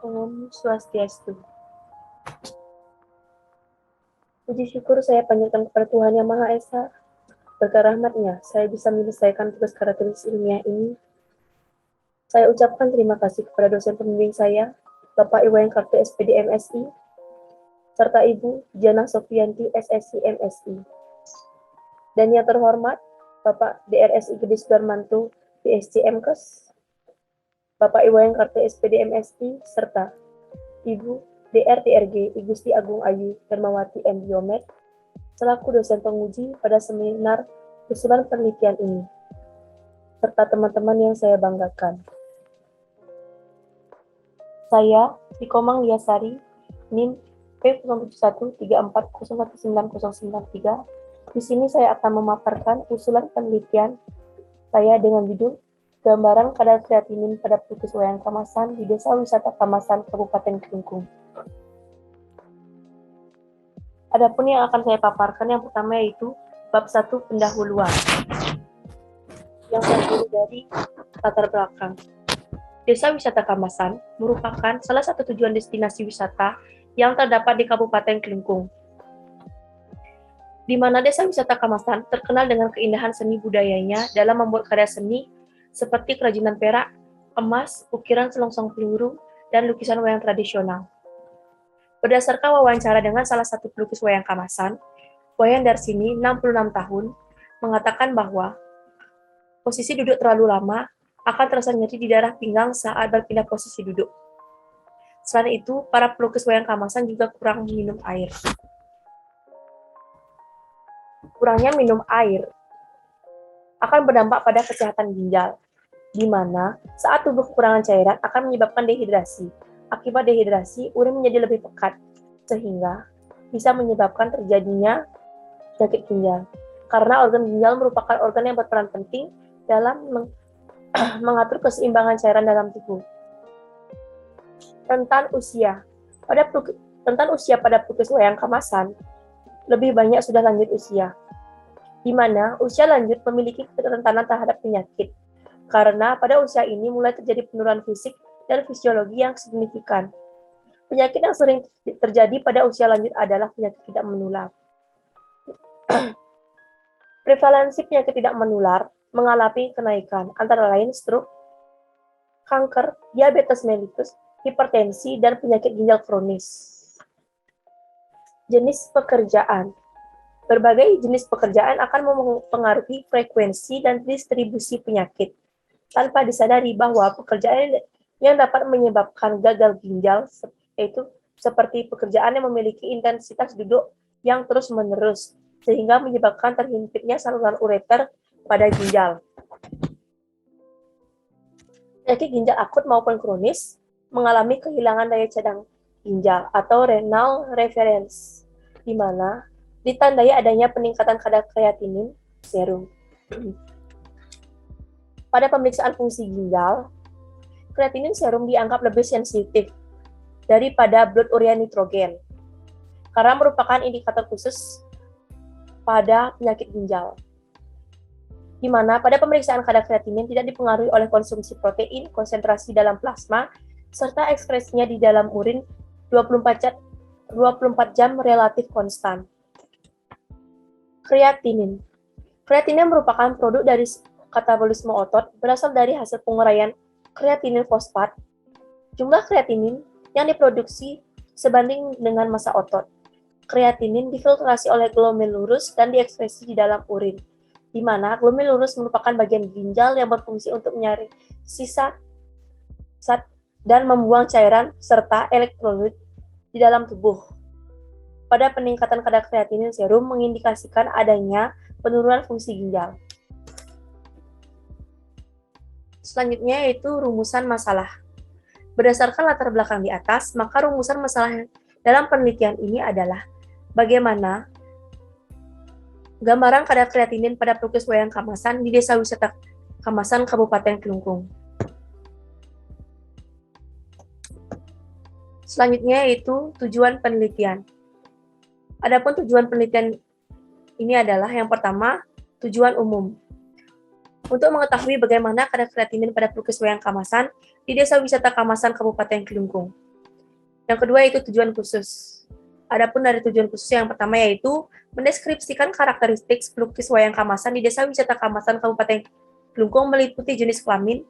Om Swastiastu. Puji syukur saya panjatkan kepada Tuhan Yang Maha Esa. Berkat rahmat-Nya, saya bisa menyelesaikan tugas karya tulis ilmiah ini. Saya ucapkan terima kasih kepada dosen pembimbing saya, Bapak Iwayan Kartu SPD MSI, serta Ibu Jana Sofianti SSI MSI. Dan yang terhormat, Bapak DRSI Gede Sudarmanto PSC MKes, Bapak Iwayan Kartu SPD MSI, serta Ibu DRTRG Igusti Agung Ayu Hermawati M. Diomed, selaku dosen penguji pada seminar usulan penelitian ini, serta teman-teman yang saya banggakan. Saya, Sikomang Liasari, NIM P0713401993. Di sini saya akan memaparkan usulan penelitian saya dengan judul Gambaran kadar kreatinin pada pelukis wayang Kamasan di Desa Wisata Kamasan, Kabupaten Kelungkung. Adapun yang akan saya paparkan yang pertama yaitu bab 1 pendahuluan. Yang terdiri dari latar belakang. Desa Wisata Kamasan merupakan salah satu tujuan destinasi wisata yang terdapat di Kabupaten Kelungkung, di mana Desa Wisata Kamasan terkenal dengan keindahan seni budayanya dalam membuat karya seni seperti kerajinan perak, emas, ukiran selongsong peluru, dan lukisan wayang tradisional. Berdasarkan wawancara dengan salah satu pelukis wayang Kamasan, Wayan Darsini, 66 tahun, mengatakan bahwa posisi duduk terlalu lama akan terasa nyeri di daerah pinggang saat berpindah posisi duduk. Selain itu, para pelukis wayang Kamasan juga kurang minum air. Kurangnya minum air akan berdampak pada kesehatan ginjal, di mana saat tubuh kekurangan cairan akan menyebabkan dehidrasi. Akibat dehidrasi, urin menjadi lebih pekat, sehingga bisa menyebabkan terjadinya penyakit ginjal. Karena organ ginjal merupakan organ yang berperan penting dalam mengatur keseimbangan cairan dalam tubuh. Rentan usia pada pelukis wayang Kamasan lebih banyak sudah lanjut usia, di mana usia lanjut memiliki kerentanan terhadap penyakit, karena pada usia ini mulai terjadi penurunan fisik dan fisiologi yang signifikan. Penyakit yang sering terjadi pada usia lanjut adalah penyakit tidak menular. Prevalensi penyakit tidak menular mengalami kenaikan, antara lain stroke, kanker, diabetes mellitus, hipertensi, dan penyakit ginjal kronis. Jenis pekerjaan. Berbagai jenis pekerjaan akan mempengaruhi frekuensi dan distribusi penyakit, tanpa disadari bahwa pekerjaan yang dapat menyebabkan gagal ginjal, yaitu seperti pekerjaan yang memiliki intensitas duduk yang terus-menerus, sehingga menyebabkan terhimpitnya saluran ureter pada ginjal. Penyakit ginjal akut maupun kronis mengalami kehilangan daya cadang ginjal atau renal reference, di mana ditandai adanya peningkatan kadar kreatinin serum. Pada pemeriksaan fungsi ginjal, kreatinin serum dianggap lebih sensitif daripada blood urea nitrogen, karena merupakan indikator khusus pada penyakit ginjal, di mana pada pemeriksaan kadar kreatinin tidak dipengaruhi oleh konsumsi protein, konsentrasi dalam plasma, serta ekspresinya di dalam urin 24 jam relatif konstan. Kreatinin. Kreatinin merupakan produk dari katabolisme otot berasal dari hasil penguraian kreatinin fosfat. Jumlah kreatinin yang diproduksi sebanding dengan massa otot. Kreatinin difiltrasi oleh glomerulus dan diekspresi di dalam urin, di mana glomerulus merupakan bagian ginjal yang berfungsi untuk menyaring sisa zat dan membuang cairan serta elektrolit di dalam tubuh. Pada peningkatan kadar kreatinin serum mengindikasikan adanya penurunan fungsi ginjal. Selanjutnya yaitu rumusan masalah. Berdasarkan latar belakang di atas, maka rumusan masalah dalam penelitian ini adalah bagaimana gambaran kadar kreatinin pada pelukis wayang Kamasan di Desa Wisata Kamasan, Kabupaten Kelungkung. Selanjutnya yaitu tujuan penelitian. Adapun tujuan penelitian ini adalah yang pertama, tujuan umum. Untuk mengetahui bagaimana kadar kreatinin pada pelukis wayang Kamasan di Desa Wisata Kamasan, Kabupaten Kelungkung. Yang kedua yaitu tujuan khusus. Adapun dari tujuan khusus yang pertama yaitu mendeskripsikan karakteristik pelukis wayang Kamasan di Desa Wisata Kamasan Kabupaten Kelungkung meliputi jenis kelamin,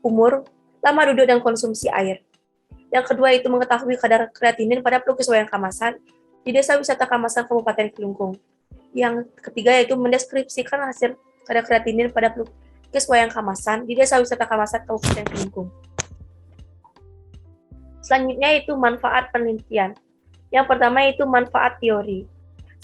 umur, lama duduk, dan konsumsi air. Yang kedua itu mengetahui kadar kreatinin pada pelukis wayang Kamasan di Desa Wisata Kamasan Kabupaten Kelungkung. Yang ketiga yaitu mendeskripsikan hasil kadar kreatinin pada pelukis wayang Kamasan di Desa Wisata Kamasan Kabupaten Kelungkung. Selanjutnya itu manfaat penelitian. Yang pertama itu manfaat teori.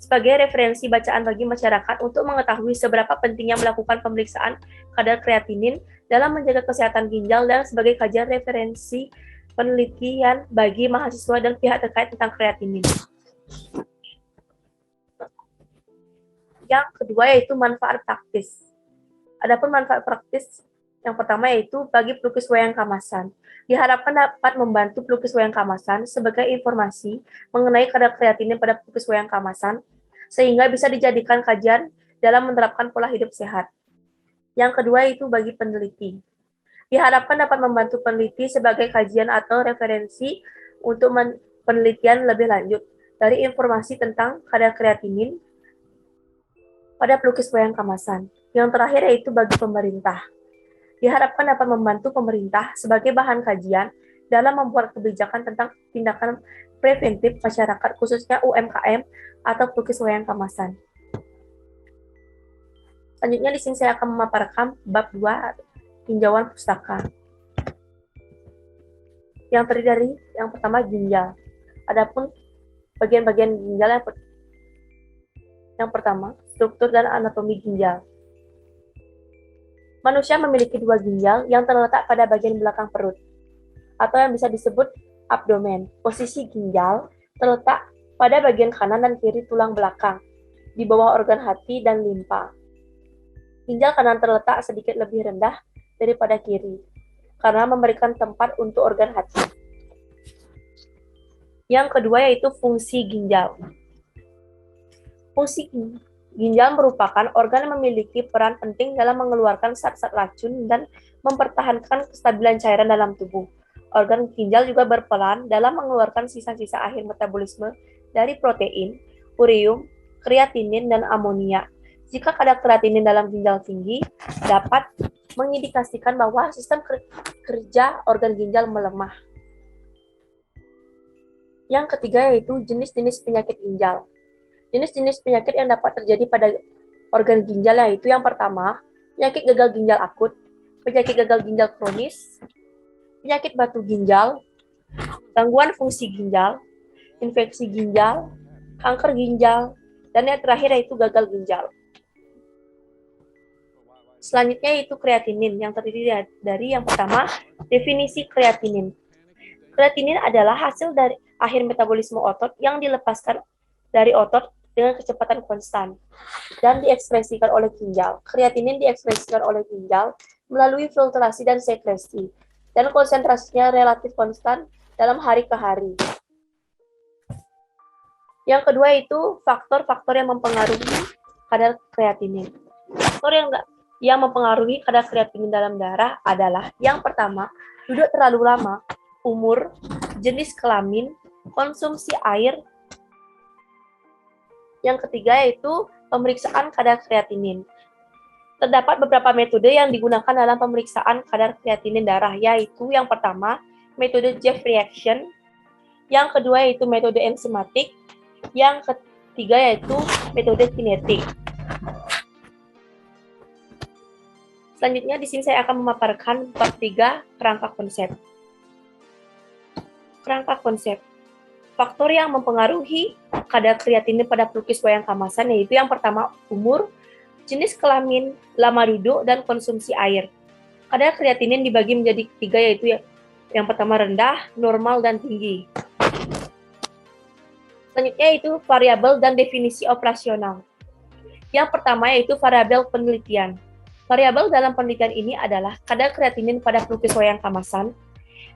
Sebagai referensi bacaan bagi masyarakat untuk mengetahui seberapa pentingnya melakukan pemeriksaan kadar kreatinin dalam menjaga kesehatan ginjal dan sebagai kajian referensi penelitian bagi mahasiswa dan pihak terkait tentang kreatinin. Yang kedua yaitu manfaat praktis. Adapun manfaat praktis yang pertama yaitu bagi pelukis wayang Kamasan. Diharapkan dapat membantu pelukis wayang Kamasan sebagai informasi mengenai kadar kreatinin pada pelukis wayang Kamasan, sehingga bisa dijadikan kajian dalam menerapkan pola hidup sehat. Yang kedua itu bagi peneliti. Diharapkan dapat membantu peneliti sebagai kajian atau referensi untuk penelitian lebih lanjut dari informasi tentang kadar kreatinin pada pelukis wayang Kamasan. Yang terakhir yaitu bagi pemerintah. Diharapkan dapat membantu pemerintah sebagai bahan kajian dalam membuat kebijakan tentang tindakan preventif masyarakat, khususnya UMKM atau pelukis wayang Kamasan. Selanjutnya di sini saya akan memaparkan bab 2, tinjauan pustaka. Yang terdiri dari yang pertama ginjal. Adapun bagian-bagian ginjal yang pertama, struktur dan anatomi ginjal. Manusia memiliki 2 ginjal yang terletak pada bagian belakang perut, atau yang bisa disebut abdomen. Posisi ginjal terletak pada bagian kanan dan kiri tulang belakang, di bawah organ hati dan limpa. Ginjal kanan terletak sedikit lebih rendah daripada kiri, karena memberikan tempat untuk organ hati. Yang kedua yaitu fungsi ginjal. Fungsi ginjal merupakan organ yang memiliki peran penting dalam mengeluarkan zat-zat racun dan mempertahankan kestabilan cairan dalam tubuh. Organ ginjal juga berperan dalam mengeluarkan sisa-sisa akhir metabolisme dari protein, ureum, kreatinin, dan amonia. Jika kadar kreatinin dalam ginjal tinggi, dapat mengindikasikan bahwa sistem kerja organ ginjal melemah. Yang ketiga yaitu jenis-jenis penyakit ginjal. Jenis-jenis penyakit yang dapat terjadi pada organ ginjal yaitu yang pertama, penyakit gagal ginjal akut, penyakit gagal ginjal kronis, penyakit batu ginjal, gangguan fungsi ginjal, infeksi ginjal, kanker ginjal, dan yang terakhir yaitu gagal ginjal. Selanjutnya yaitu kreatinin, yang terdiri dari yang pertama, definisi kreatinin. Kreatinin adalah hasil dari akhir metabolisme otot yang dilepaskan dari otot dengan kecepatan konstan dan diekspresikan oleh ginjal. Kreatinin diekspresikan oleh ginjal melalui filtrasi dan sekresi, dan konsentrasinya relatif konstan dalam hari ke hari. Yang kedua itu faktor-faktor yang mempengaruhi kadar kreatinin. Faktor yang mempengaruhi kadar kreatinin dalam darah adalah yang pertama, duduk terlalu lama, umur, jenis kelamin, konsumsi air. Yang ketiga yaitu pemeriksaan kadar kreatinin. Terdapat beberapa metode yang digunakan dalam pemeriksaan kadar kreatinin darah, yaitu yang pertama, metode Jeff reaction, yang kedua yaitu metode enzimatik, yang ketiga yaitu metode kinetik. Selanjutnya di sini saya akan memaparkan bab 3, kerangka konsep. Kerangka konsep. Faktor yang mempengaruhi kadar kreatinin pada pelukis wayang Kamasan yaitu yang pertama umur, jenis kelamin, lama duduk, dan konsumsi air. Kadar kreatinin dibagi menjadi 3 yaitu yang pertama rendah, normal, dan tinggi. Selanjutnya yaitu variabel dan definisi operasional. Yang pertama yaitu variabel penelitian. Variabel dalam penelitian ini adalah kadar kreatinin pada pelukis wayang Kamasan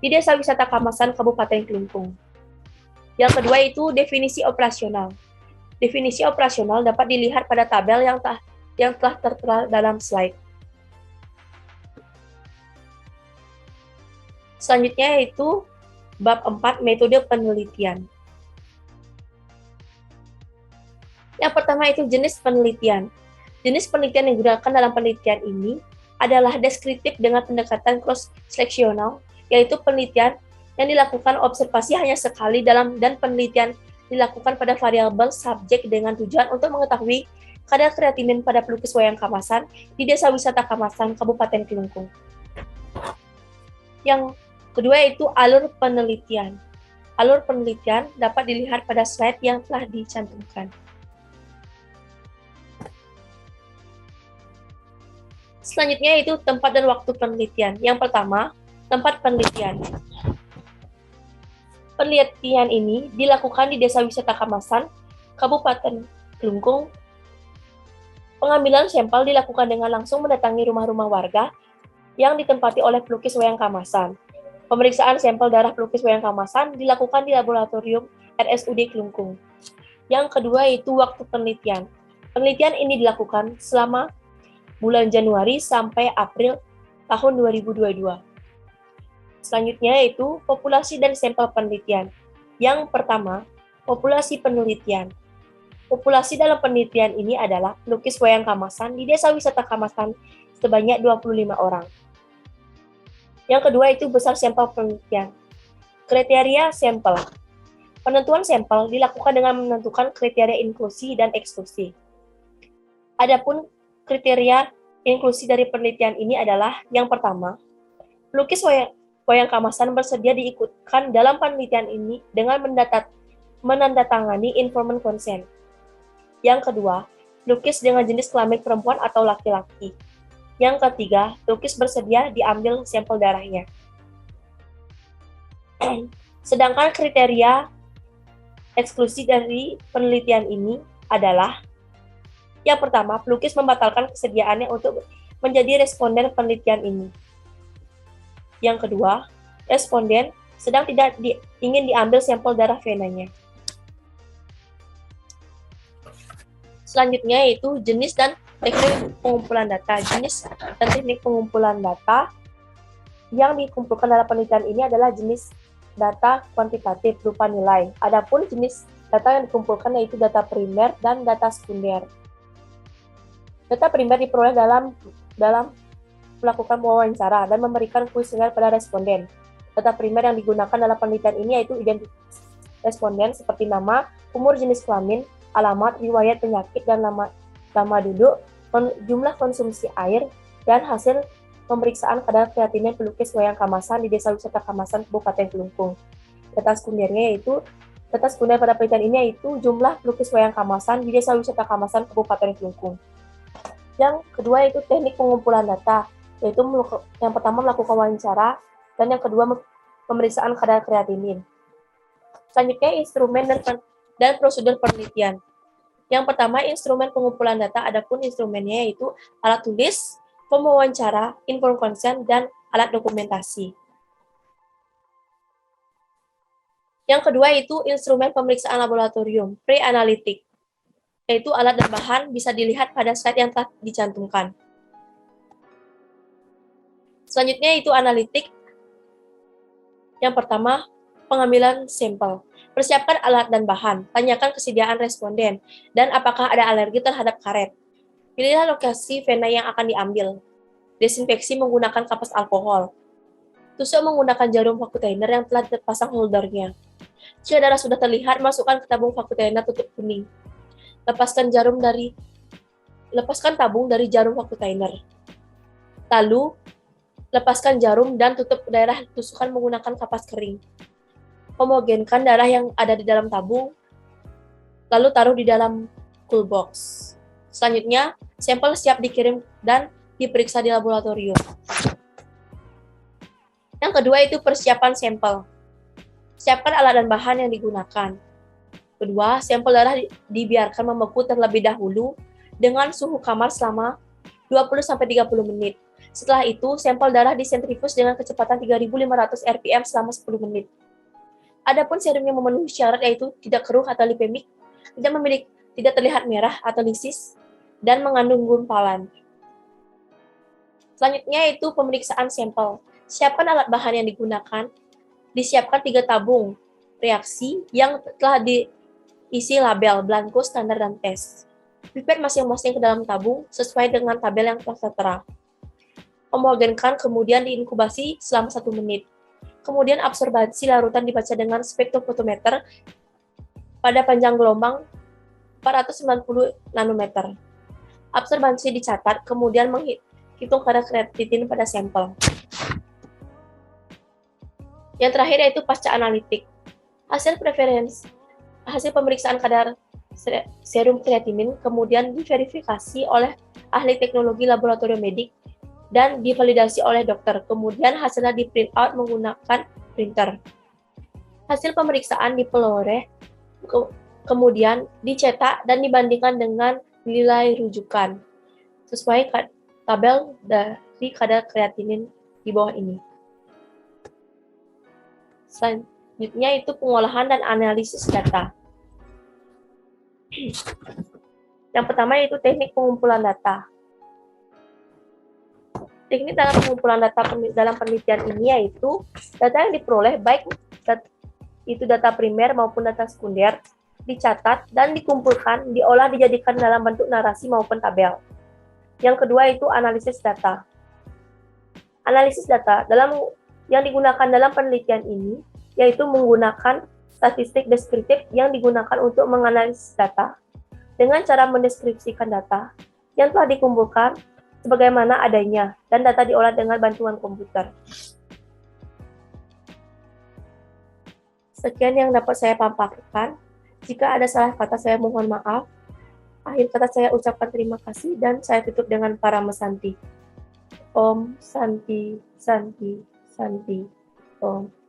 di Desa Wisata Kamasan Kabupaten Kelungkung. Yang kedua itu definisi operasional. Definisi operasional dapat dilihat pada tabel yang telah tertera dalam slide. Selanjutnya yaitu Bab 4, metode penelitian. Yang pertama itu jenis penelitian. Jenis penelitian yang digunakan dalam penelitian ini adalah deskriptif dengan pendekatan cross-seksional, yaitu penelitian yang dilakukan observasi hanya sekali dan penelitian dilakukan pada variabel subjek dengan tujuan untuk mengetahui kadar kreatinin pada pelukis wayang Kamasan di Desa Wisata Kamasan, Kabupaten Kelungkung. Yang kedua itu alur penelitian. Alur penelitian dapat dilihat pada slide yang telah dicantumkan. Selanjutnya itu tempat dan waktu penelitian. Yang pertama, tempat penelitian. Penelitian ini dilakukan di Desa Wisata Kamasan, Kabupaten Kelungkung. Pengambilan sampel dilakukan dengan langsung mendatangi rumah-rumah warga yang ditempati oleh pelukis wayang Kamasan. Pemeriksaan sampel darah pelukis wayang Kamasan dilakukan di laboratorium RSUD Kelungkung. Yang kedua itu waktu penelitian. Penelitian ini dilakukan selama bulan Januari sampai April tahun 2022. Selanjutnya yaitu populasi dan sampel penelitian. Yang pertama, populasi penelitian. Populasi dalam penelitian ini adalah pelukis wayang Kamasan di Desa Wisata Kamasan sebanyak 25 orang. Yang kedua itu besar sampel penelitian. Kriteria sampel. Penentuan sampel dilakukan dengan menentukan kriteria inklusi dan eksklusi. Adapun kriteria inklusi dari penelitian ini adalah yang pertama, pelukis wayang Kamasan bersedia diikutkan dalam penelitian ini dengan menandatangani informed consent. Yang kedua, pelukis dengan jenis kelamin perempuan atau laki-laki. Yang ketiga, pelukis bersedia diambil sampel darahnya. Sedangkan kriteria eksklusi dari penelitian ini adalah yang pertama, pelukis membatalkan kesediaannya untuk menjadi responden penelitian ini. Yang kedua, responden sedang tidak ingin diambil sampel darah venanya. Selanjutnya yaitu jenis dan teknik pengumpulan data. Jenis dan teknik pengumpulan data yang dikumpulkan dalam penelitian ini adalah jenis data kuantitatif berupa nilai. Adapun jenis data yang dikumpulkan yaitu data primer dan data sekunder. Data primer diperoleh dalam melakukan wawancara dan memberikan kuesioner pada responden. Data primer yang digunakan dalam penelitian ini yaitu identitas responden seperti nama, umur, jenis kelamin, alamat, riwayat penyakit, dan nama duduk, jumlah konsumsi air, dan hasil pemeriksaan kadar kreatinin pelukis wayang Kamasan di Desa Wisata Kamasan, Kabupaten Kelungkung. Data sekundernya yaitu, data sekunder pada penelitian ini yaitu jumlah pelukis wayang Kamasan di Desa Wisata Kamasan, Kabupaten Kelungkung. Yang kedua itu teknik pengumpulan data, yaitu yang pertama melakukan wawancara, dan yang kedua pemeriksaan kadar kreatinin. Selanjutnya instrumen dan prosedur penelitian. Yang pertama, instrumen pengumpulan data, adapun instrumennya yaitu alat tulis, form wawancara, informed consent, dan alat dokumentasi. Yang kedua itu instrumen pemeriksaan laboratorium, pre-analytic, yaitu alat dan bahan bisa dilihat pada slide yang telah dicantumkan. Selanjutnya itu analitik. Yang pertama, pengambilan sampel. Persiapkan alat dan bahan, tanyakan kesediaan responden, dan apakah ada alergi terhadap karet. Pilihlah lokasi vena yang akan diambil. Desinfeksi menggunakan kapas alkohol. Tusuk menggunakan jarum vakuum yang telah terpasang holdernya. Jika darah sudah terlihat, masukkan ke tabung vakuum tutup kuning. Lepaskan tabung dari jarum vakuum. Lalu, lepaskan jarum dan tutup daerah tusukan menggunakan kapas kering. Homogenkan darah yang ada di dalam tabung, lalu taruh di dalam cool box. Selanjutnya, sampel siap dikirim dan diperiksa di laboratorium. Yang kedua itu persiapan sampel. Siapkan alat dan bahan yang digunakan. Kedua, sampel darah dibiarkan membeku terlebih dahulu dengan suhu kamar selama 20-30 menit. Setelah itu, sampel darah disentrifus dengan kecepatan 3.500 rpm selama 10 menit. Adapun serum yang memenuhi syarat yaitu tidak keruh atau lipemik, tidak terlihat merah atau lisis, dan mengandung gumpalan. Selanjutnya itu pemeriksaan sampel. Siapkan alat bahan yang digunakan. Disiapkan 3 tabung reaksi yang telah diisi label blanko, standar, dan tes. Pipet masing-masing ke dalam tabung sesuai dengan tabel yang telah tertera. Homogenkan kemudian diinkubasi selama 1 menit. Kemudian absorbansi larutan dibaca dengan spektrofotometer pada panjang gelombang 490 nanometer. Absorbansi dicatat, kemudian menghitung kadar kreatinin pada sampel. Yang terakhir yaitu pasca analitik. Hasil pemeriksaan kadar serum kreatinin kemudian diverifikasi oleh ahli teknologi laboratorium medik dan divalidasi oleh dokter. Kemudian hasilnya di print out menggunakan printer. Hasil pemeriksaan diperoleh kemudian dicetak dan dibandingkan dengan nilai rujukan sesuai tabel dari kadar kreatinin di bawah ini. Selanjutnya itu pengolahan dan analisis data. Yang pertama yaitu teknik pengumpulan data. Teknik dalam pengumpulan data dalam penelitian ini yaitu data yang diperoleh baik itu data primer maupun data sekunder dicatat dan dikumpulkan, diolah, dijadikan dalam bentuk narasi maupun tabel. Yang kedua itu analisis data. Analisis data yang digunakan dalam penelitian ini yaitu menggunakan statistik deskriptif yang digunakan untuk menganalisis data dengan cara mendeskripsikan data yang telah dikumpulkan sebagaimana adanya dan data diolah dengan bantuan komputer. Sekian yang dapat saya paparkan. Jika ada salah kata saya mohon maaf. Akhir kata saya ucapkan terima kasih dan saya tutup dengan para mesanti. Om Santi Santi Santi Om.